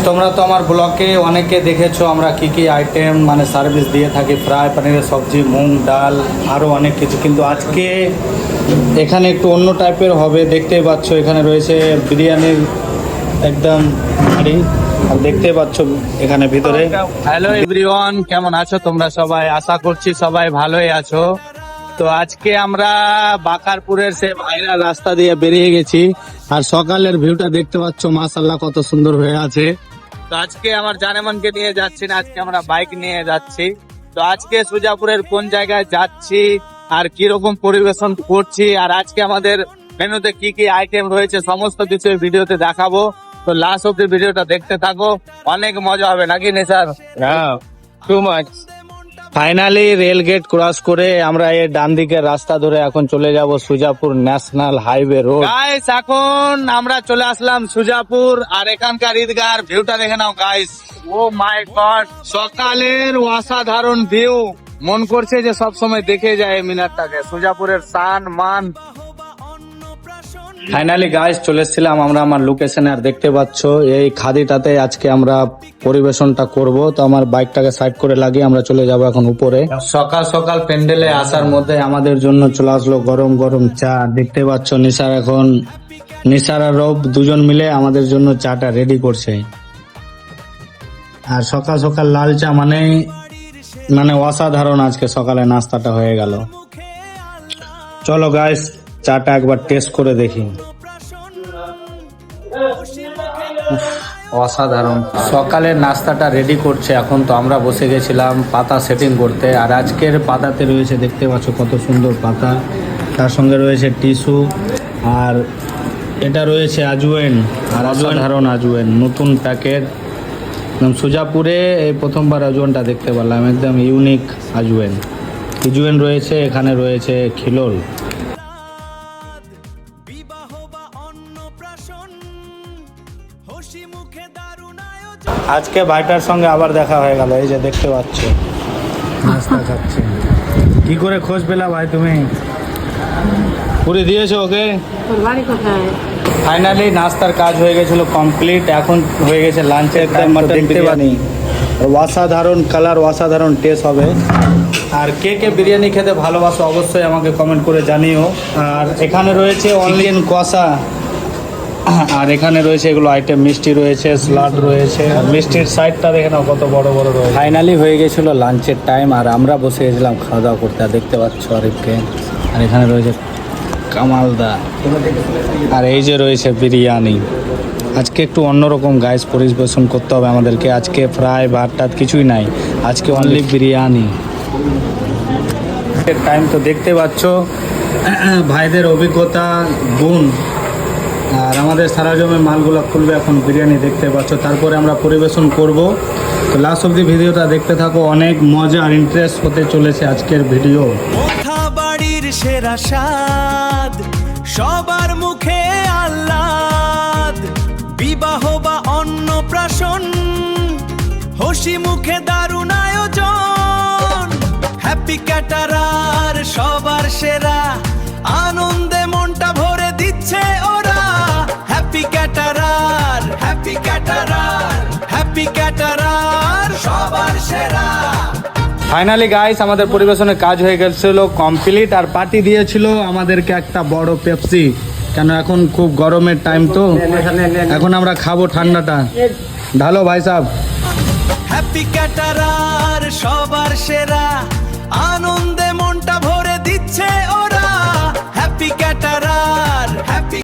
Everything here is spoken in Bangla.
তোমরা তো আমার ব্লগে অনেকে দেখেছো আমরা কি কি আইটেম মানে সার্ভিস দিয়ে থাকি, ফ্রাই পানিরের সবজি, মুগ ডাল, আরও অনেক কিছু। কিন্তু আজকে এখানে একটু অন্য টাইপের হবে। দেখতেই পাচ্ছ এখানে রয়েছে বিরিয়ানির একদম হাঁড়ি, আর দেখতে পাচ্ছ এখানে ভিতরে। হ্যালো এভরিওয়ান, কেমন আছো তোমরা সবাই? আশা করছি সবাই ভালোই আছো। তো আজকে আমরা বাকারপুরের সে ভাইরাল রাস্তা দিয়ে বেরিয়ে গেছি, আর সকালের ভিউটা দেখতে পাচ্ছ, মাশাআল্লাহ কত সুন্দর হয়ে আছে। তো আজকে আমার জানেমানকে নিয়ে যাচ্ছি না, আজকে আমরা বাইক নিয়ে যাচ্ছি। তো আজকে সুজাপুরের কোন জায়গায় যাচ্ছি আর কি রকম পরিবেশন করছি, আর আজকে আমাদের মেনুতে কি কি আইটেম রয়েছে সমস্ত কিছু ভিডিওতে দেখাবো। তো লাস্ট অব্দি ভিডিওটা দেখতে থাকো, অনেক মজা হবে নাকি নেসার? হ্যাঁ, too much. Finally rail gate cross করে আমরা এই ডান দিকের রাস্তা ধরে এখন চলে যাব Sujapur national highway road. Guys, এখন আমরা চলে আসলাম সুজাপুর, আর এখানকার ঈদগার ভিউটা দেখে নাও গাইস। ও মাই গড, সকালের অসাধারণ ভিউ, মন করছে যে সব সময় দেখে যায় এই মিনারটাকে, সুজাপুরের সান মান। ফাইনালি গাইস চলে এসেছিলাম আমরা আমার লোকেশনে, আর দেখতে পাচ্ছ এই খাদিটাতে আজকে আমরা পরিবেশনটা করব। তো আমার বাইকটাকে সাইড করে লাগিয়ে আমরা চলে যাব এখন উপরে। সকাল সকাল প্যান্ডেলে আসার মধ্যে আমাদের জন্য চলে আসলো গরম গরম চা। দেখতে পাচ্ছ নিসার আর রব দুজন মিলে আমাদের জন্য চাটা রেডি করছে। আর সকাল সকাল লাল চা মানে অসাধারণ আজকে সকালে নাস্তাটা হয়ে গেল। চলো গাইস চাটা একবার টেস্ট করে দেখি। অসাধারণ। সকালের নাস্তাটা রেডি করছে এখন। তো আমরা বসে গেছিলাম পাতা সেটিং করতে, আর আজকের পাতাতে রয়েছে দেখতে পাচ্ছ কত সুন্দর পাতা, তার সঙ্গে রয়েছে টিস্যু, আর এটা রয়েছে আজওয়াইন, আর অসাধারণ আজওয়াইন নতুন প্যাকেট। সুজাপুরে এই প্রথমবার আজওয়াইনটা দেখতে পারলাম, একদম ইউনিক আজওয়াইন রয়েছে। এখানে রয়েছে খিলোল। আজকে ভাইটার সঙ্গে আবার দেখা হয়ে গেল, এই যে দেখতে পাচ্ছ নাস্তা খাচ্ছে। কি করে খোঁজ পেলা ভাই তুমি? পুরি দিয়েছো ওকে? ফাইনালি নাস্তার কাজ হয়ে গেছিল কমপ্লিট, এখন হয়ে গেছে লাঞ্চের টাইম। দেখতে পানি অসাধারণ কালার, অসাধারণ টেস্ট হবে। আর কে কে বিরিয়ানি খেতে ভালোবাসো অবশ্যই আমাকে কমেন্ট করে জানিও। আর এখানে রয়েছে অনলিন কষা, আর এখানে রয়েছে এগুলো আইটেম, মিষ্টি রয়েছে, স্যালাড রয়েছে, মিষ্টির সাইডটা দেখে নাও কত বড় বড় রয়েছে। ফাইনালি হয়ে গেছিল লাঞ্চের টাইম, আর আমরা বসে গেছিলাম খাওয়া দাওয়া করতে। আর দেখতে পাচ্ছ আরিফকে, আর এখানে রয়েছে কামালদা, আর এই যে রয়েছে বিরিয়ানি। আজকে একটু অন্যরকম গাইস পরিবেশন করতে হবে আমাদেরকে। আজকে ফ্রাই ভাত টাত কিছুই নাই, আজকে অনলি বিরিয়ানি। টাইম তো দেখতে পাচ্ছ ভাইদের অভিজ্ঞতা গুণ, আর আমাদের সারা জমে মালগুলো খুলবে এখন বিরিয়ানি দেখতে পাচ্ছ, তারপরে আমরা পরিবেশন করব। তো লাস্ট অব্দি ভিডিওটা দেখতে থাকো, অনেক মজা আর ইন্টারেস্ট হতে চলেছে আজকের ভিডিও। বাড়ির সেরা স্বাদ, সবার মুখে আহ্লাদ, বিবাহ বা অন্নপ্রাশন, হাসি মুখে দারুণ আয়োজন। হ্যাপি ক্যাটারার সবার সেরা, আনন্দে মনটা ভরে দিচ্ছে ওরা। Happy caterer, happy caterer, happy caterer সবার সেরা। ফাইনালি গাইস আমাদের পরিবেশনের কাজ হয়ে গেছিল কমপ্লিট, আর পার্টি দিয়েছিল আমাদেরকে একটা বড় পেপসি, কেন এখন খুব গরমের টাইম, তো এখন আমরা খাবো ঠান্ডাটা। ঢালো ভাই সাহেব। হ্যাপি ক্যাটারার সবার সেরা,